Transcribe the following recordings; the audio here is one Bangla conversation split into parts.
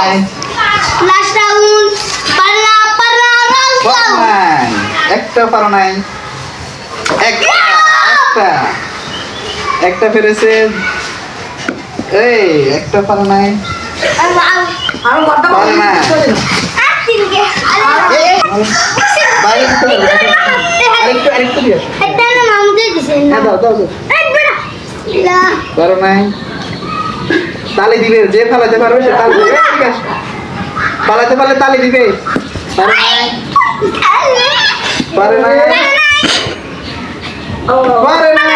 নাই লাস্ট রাউন্ড পারলা পারলা পারো নাই একটা পারো নাই একটা একটা একটা ফেরেছে এই একটা পারো নাই আর কথা পারো না আতিকে বাইরে চলে আরেকটু আরেকটু দিয়ে আসো। এটা না মামুকে দিছে না হ্যাঁ, দাও দাও দাও। একবার লা পারো নাই তালি দিবে যে ফেলাতে পারবে সে তালি দিবে ঠিক আছে পালাতে পারলে তালি দিবে পারো নাই পারো নাই পারো নাই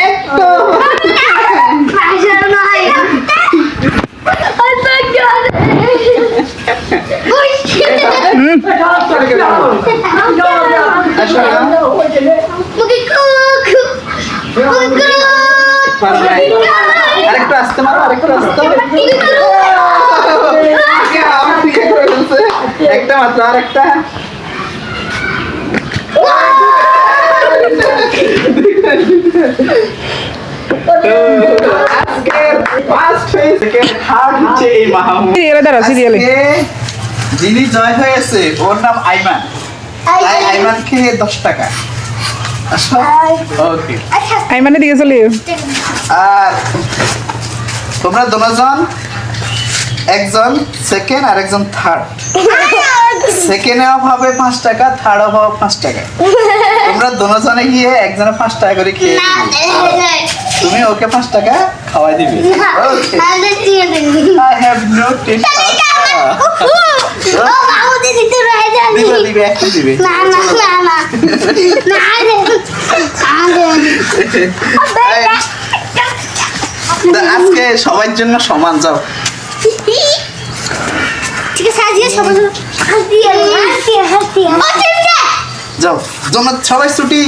একটা প্রেশার নাই আচ্ছা গড আসো না মুকে কুকু কুকু পারো নাই আরেকটু আসতে মারো আরেকটু আসতে আমার দিকে করে ফেলছে একটা মাত্র আরেকটা আজকের ফার্স্ট ফেজ থেকে থার্ড হচ্ছে এই মাহমুদ সিরিয়ালে দাঁড়াও সিরিয়ালে আজকে যিনি জয় হয়েছে ওর নাম আইমান তাই আইমানকে 10 টাকা আসো ওকে আচ্ছা আমি মানে দিয়ে চলি আর তোমরা দুজন একজন সেকেন্ড আর একজন থার্ড সেকেন্ডে অফ হবে 5 টাকা থার্ড অফ হবে 5 টাকা তোমরা দুজনে গিয়ে একজনে 5 টাকা করে খেয়ে না নিবে। তুমি ওকে 5 টাকা খাওয়াই দিবি ওকে আরে দিয়ে দিন I have no tension oh বাবু দিদি তো রয়ে যাবি দিবে দিবে একটু দিবে না না না না না রে তা আজকে সবার জন্য সমান যাও ঠিক আছে আজকে সবাই হাসি হাসি হাসি যাও তোমরা সবাই ছুটি